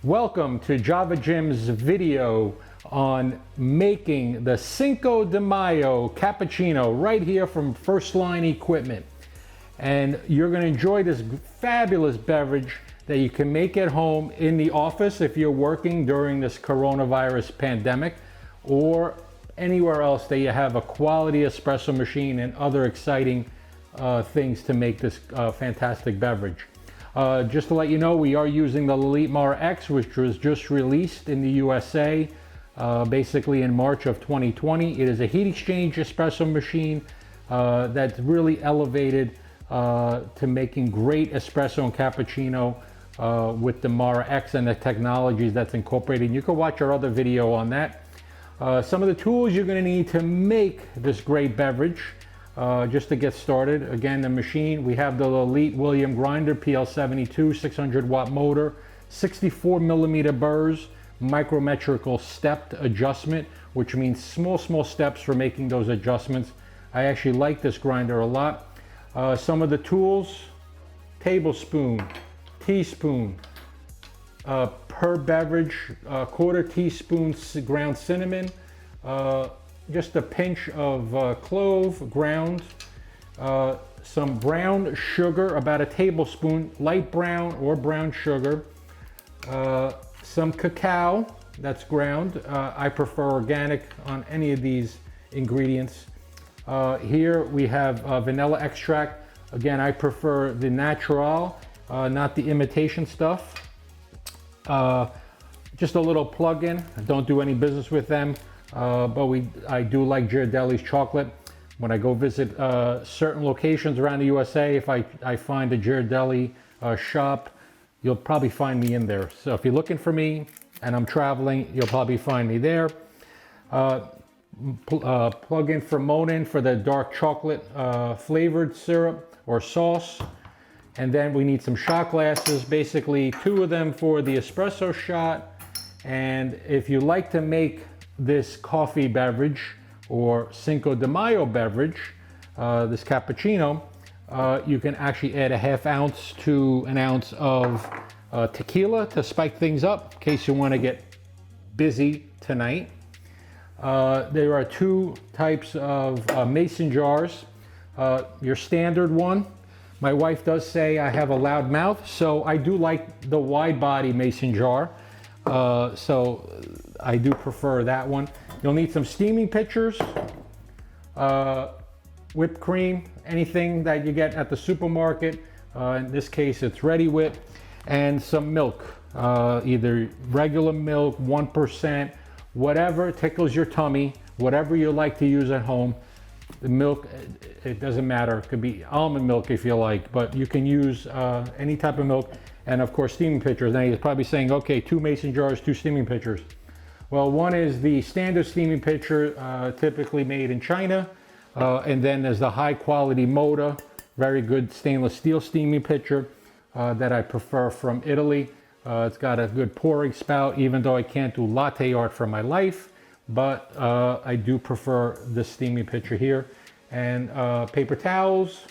Welcome to Java Jim's video on making the Cinco de Mayo Cappuccino right here from First Line Equipment. And you're going to enjoy this fabulous beverage that you can make at home in the office if you're working during this coronavirus pandemic, or anywhere else that you have a quality espresso machine and other exciting things to make this fantastic beverage. Just to let you know, we are using the Elite Mara X, which was just released in the USA basically in March of 2020. It is a heat exchange espresso machine that's really elevated to making great espresso and cappuccino with the Mara X and the technologies that's incorporated. You can watch our other video on that. Some of the tools you're going to need to make this great beverage. Just to get started, again, the machine, we have the Elite William grinder, PL72, 600 watt motor, 64 millimeter burrs, micrometrical stepped adjustment, which means small steps for making those adjustments. I actually like this grinder a lot. Some of the tools: tablespoon, teaspoon, per beverage, quarter teaspoon ground cinnamon, just a pinch of clove ground, some brown sugar, about a tablespoon, light brown or brown sugar, some cacao that's ground. I prefer organic on any of these ingredients. Here we have vanilla extract. Again, I prefer the natural, not the imitation stuff. Just a little plug-in. I don't do any business with them. But I do like Ghirardelli's chocolate. When I go visit certain locations around the USA, if I find a Ghirardelli shop, you'll probably find me in there. So if you're looking for me and I'm traveling, you'll probably find me there. Plug in for Monin for the dark chocolate flavored syrup or sauce. And then we need some shot glasses, basically 2 of them for the espresso shot. And if you like to make this coffee beverage or Cinco de Mayo beverage, this cappuccino, you can actually add a ½ ounce to an ounce of tequila to spike things up in case you want to get busy tonight. There are 2 types of mason jars. Your standard one. My wife does say I have a loud mouth, so I do like the wide body mason jar. So I do prefer that one. You'll need some steaming pitchers, whipped cream, anything that you get at the supermarket. In this case, it's Ready Whip, and some milk, either regular milk, 1%, whatever tickles your tummy, whatever you like to use at home. The milk, it doesn't matter. It could be almond milk if you like, but you can use any type of milk. And of course, steaming pitchers. Now you're probably saying, okay, 2 mason jars, 2 steaming pitchers. Well, one is the standard steaming pitcher, typically made in China. And then there's the high quality Moda, very good stainless steel steaming pitcher that I prefer from Italy. It's got a good pouring spout, even though I can't do latte art for my life. But I do prefer the steaming pitcher here. And paper towels,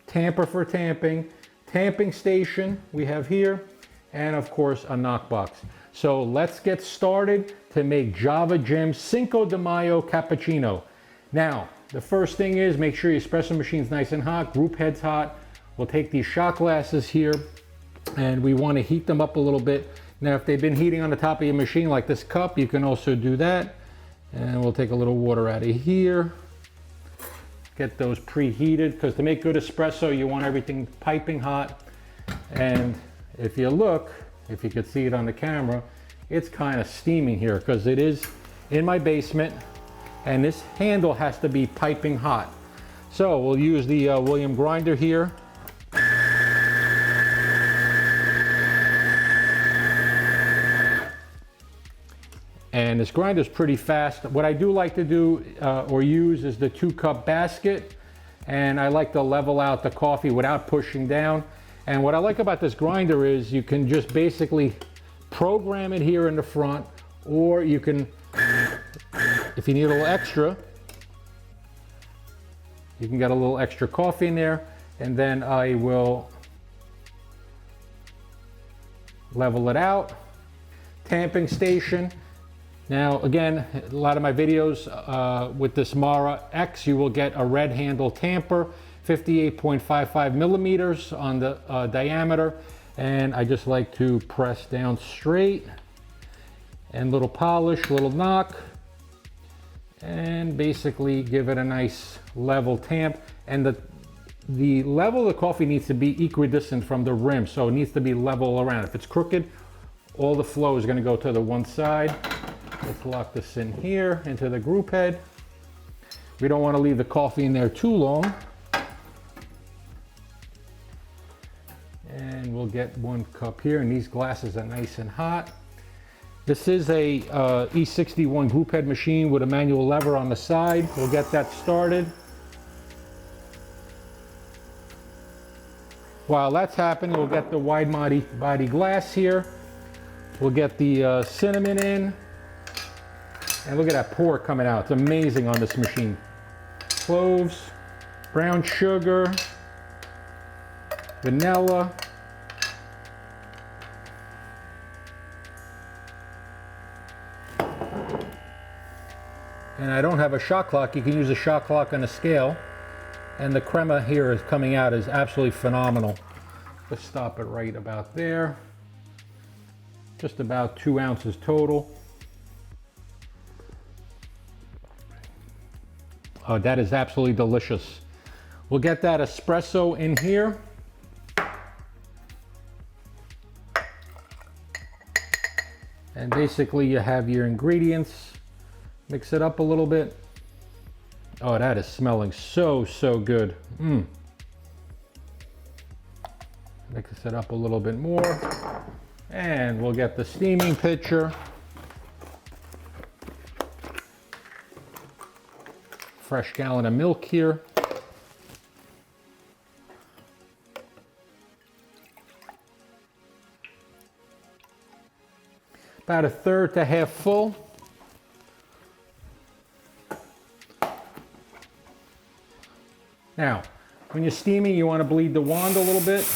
tamper for tamping, tamping station we have here, and of course a knock box. So let's get started to make Java Jim's Cinco de Mayo Cappuccino. Now, the first thing is make sure your espresso machine's nice and hot, group head's hot. We'll take these shot glasses here and we want to heat them up a little bit. Now, if they've been heating on the top of your machine like this cup, you can also do that. And we'll take a little water out of here. Get those preheated, because to make good espresso, you want everything piping hot. And if you look, if you could see it on the camera, it's kind of steaming here because it is in my basement and this handle has to be piping hot. So we'll use the William grinder here. And this grinder is pretty fast. What I do like to do or use is the 2-cup basket. And I like to level out the coffee without pushing down. And what I like about this grinder is you can just basically program it here in the front, or you can, if you need a little extra, you can get a little extra coffee in there. And then I will level it out. tamping station. Now again, a lot of my videos with this Mara X, you will get a red handle tamper, 58.55 millimeters on the diameter, and I just like to press down straight and little polish, little knock, and basically give it a nice level tamp. And the level of the coffee needs to be equidistant from the rim, so it needs to be level around. If it's crooked, all the flow is going to go to the one side. Let's lock this in here into the group head. We don't want to leave the coffee in there too long. And we'll get 1 cup here, and these glasses are nice and hot. This is a E61 group head machine with a manual lever on the side. We'll get that started. While that's happening, we'll get the wide body glass here. We'll get the cinnamon in. And look at that pour coming out. It's amazing on this machine. Cloves, brown sugar, vanilla. And I don't have a shot clock. You can use a shot clock and a scale. And the crema here is coming out is absolutely phenomenal. Let's stop it right about there. Just about 2 ounces total. Oh, that is absolutely delicious. We'll get that espresso in here. And basically you have your ingredients. Mix it up a little bit. Oh, that is smelling so good. Mix it up a little bit more. And we'll get the steaming pitcher. Fresh gallon of milk here. About 1/3 to half full. Now, when you're steaming, you want to bleed the wand a little bit.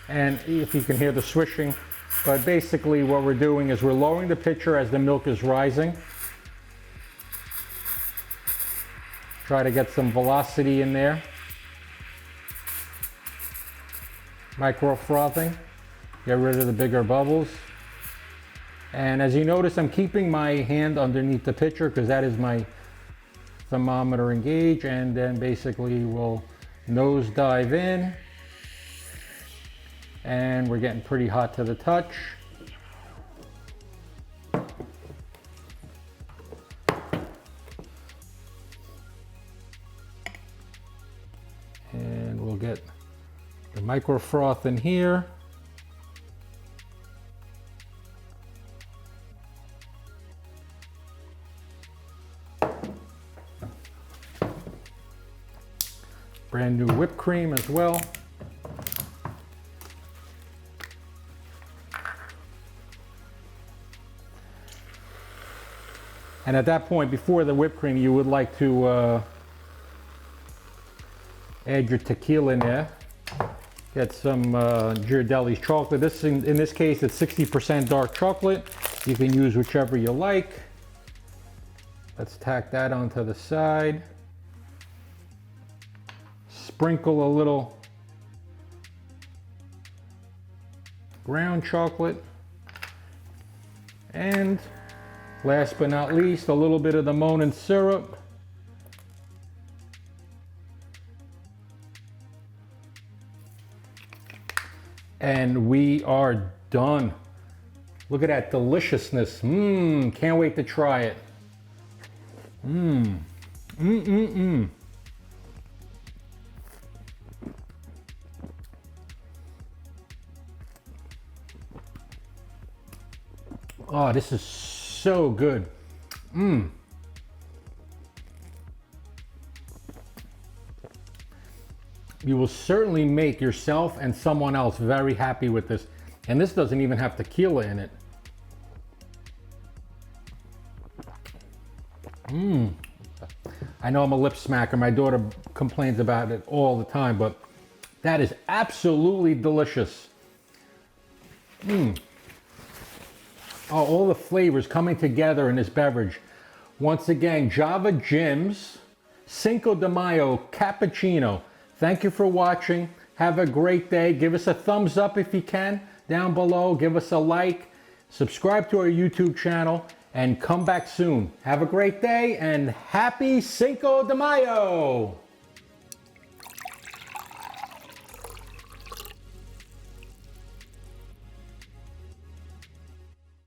And if you can hear the swishing, but basically what we're doing is we're lowering the pitcher as the milk is rising. Try to get some velocity in there. Micro frothing, get rid of the bigger bubbles. And as you notice, I'm keeping my hand underneath the pitcher because that is my thermometer engaged, and then basically we'll nose dive in. And we're getting pretty hot to the touch. And we'll get the micro froth in here. Brand new whipped cream as well. And at that point, before the whipped cream, you would like to add your tequila in there. Get some Ghirardelli's chocolate. In this case, it's 60% dark chocolate. You can use whichever you like. Let's tack that onto the side. Sprinkle a little brown chocolate. And last but not least, a little bit of the Monin syrup. And we are done. Look at that deliciousness. Can't wait to try it. Oh, this is so good. You will certainly make yourself and someone else very happy with this. And this doesn't even have tequila in it. I know I'm a lip smacker. My daughter complains about it all the time, but that is absolutely delicious. Oh, all the flavors coming together in this beverage. Once again, Java Jim's Cinco de Mayo Cappuccino. Thank you for watching. Have a great day. Give us a thumbs up if you can down below. Give us a like. Subscribe to our YouTube channel and come back soon. Have a great day and happy Cinco de Mayo!